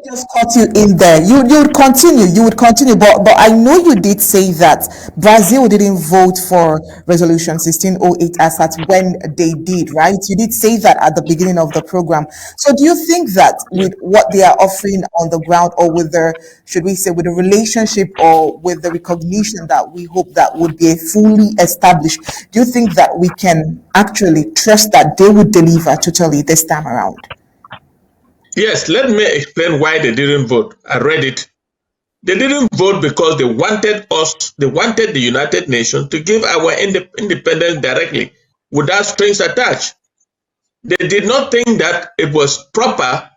Just cut you in there. You would continue, but I know you did say that Brazil didn't vote for Resolution 1608 as at when they did, right? You did say that at the beginning of the program. So do you think that with what they are offering on the ground, or with the, should we say, with the relationship, or with the recognition that we hope that would be fully established, do you think that we can actually trust that they would deliver totally this time around? Yes, let me explain why they didn't vote. I read it. They didn't vote because they wanted the United Nations to give our independence directly without strings attached. They did not think that it was proper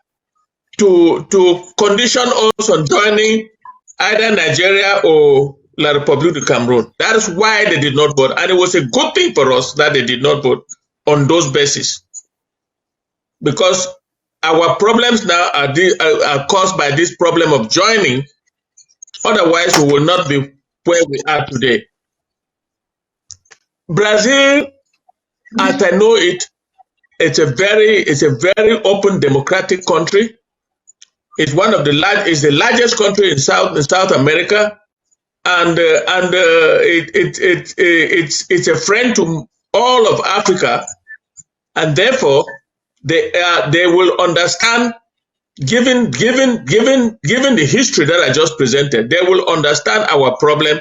to condition us on joining either Nigeria or La République du Cameroon. That is why they did not vote. And it was a good thing for us that they did not vote on those bases. Because our problems now are caused by this problem of joining. Otherwise, we will not be where we are today. Brazil, as I know it, it's a very open democratic country. It's the largest country in South America, and it's a friend to all of Africa, and therefore they will understand. Given the history that I just presented, they will understand our problem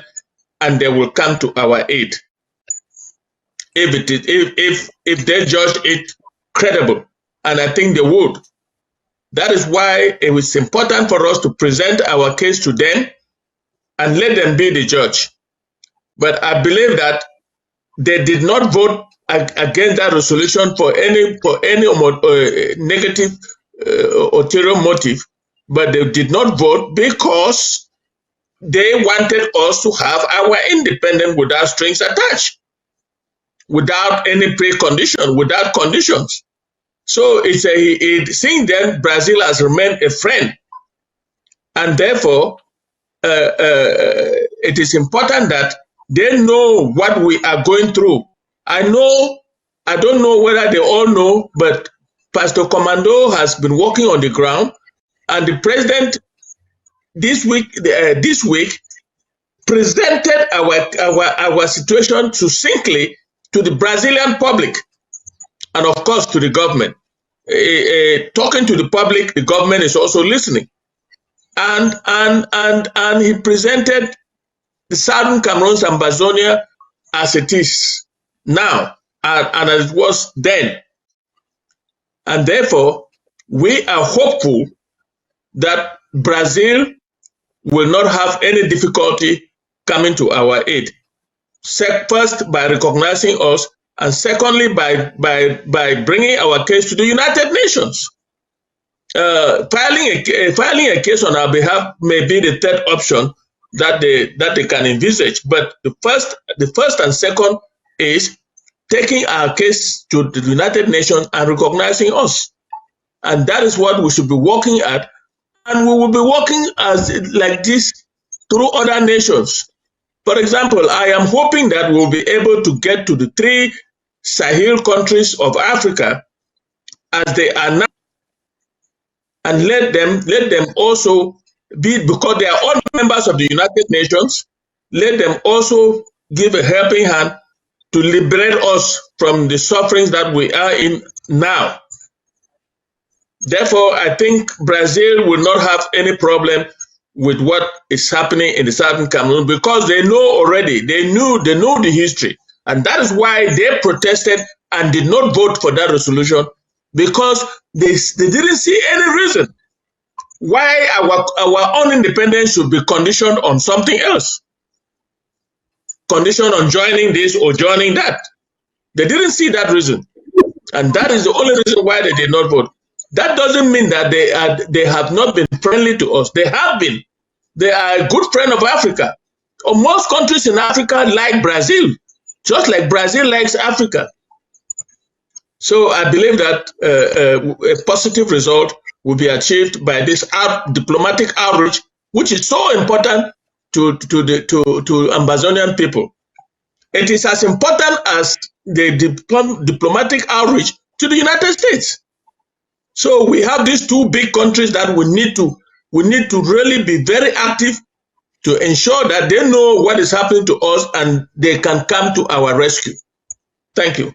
and they will come to our aid if they judge it credible, and I think they would. That is why it was important for us to present our case to them and let them be the judge. But I believe that they did not vote against that resolution for any negative ulterior motive, but they did not vote because they wanted us to have our independence without strings attached, without any precondition, without conditions. So seeing them, Brazil has remained a friend, and therefore it is important that they know what we are going through. I don't know whether they all know, but Pastor Commando has been working on the ground, and the president this week presented our situation succinctly to the Brazilian public, and of course to the government. Talking to the public, the government is also listening, and he presented the Southern Cameroon's Ambazonia as it is now, and as it was then. And therefore, we are hopeful that Brazil will not have any difficulty coming to our aid. First, by recognizing us, and secondly, by bringing our case to the United Nations. Filing a case on our behalf may be the third option that they can envisage. But the first and second is taking our case to the United Nations and recognizing us. And that is what we should be working at. And we will be working like this through other nations. For example, I am hoping that we'll be able to get to the 3 Sahel countries of Africa as they are now, and let them also be, because they are all members of the United Nations, let them also give a helping hand to liberate us from the sufferings that we are in now. Therefore, I think Brazil will not have any problem with what is happening in the Southern Cameroon, because they know already, they know the history. And that is why they protested and did not vote for that resolution, because they didn't see any reason why our own independence should be conditioned on something else, conditioned on joining this or joining that. They didn't see that reason, and that is the only reason why they did not vote. That doesn't mean that they have not been friendly to us. They have been. They are a good friend of Africa. Most countries in Africa like Brazil, just like Brazil likes Africa. So I believe that a positive result will be achieved by this diplomatic outreach, which is so important to Ambazonian people. It is as important as the diplomatic outreach to the United States. So we have these 2 big countries that we need to we need to really be very active to ensure that they know what is happening to us and they can come to our rescue. Thank you.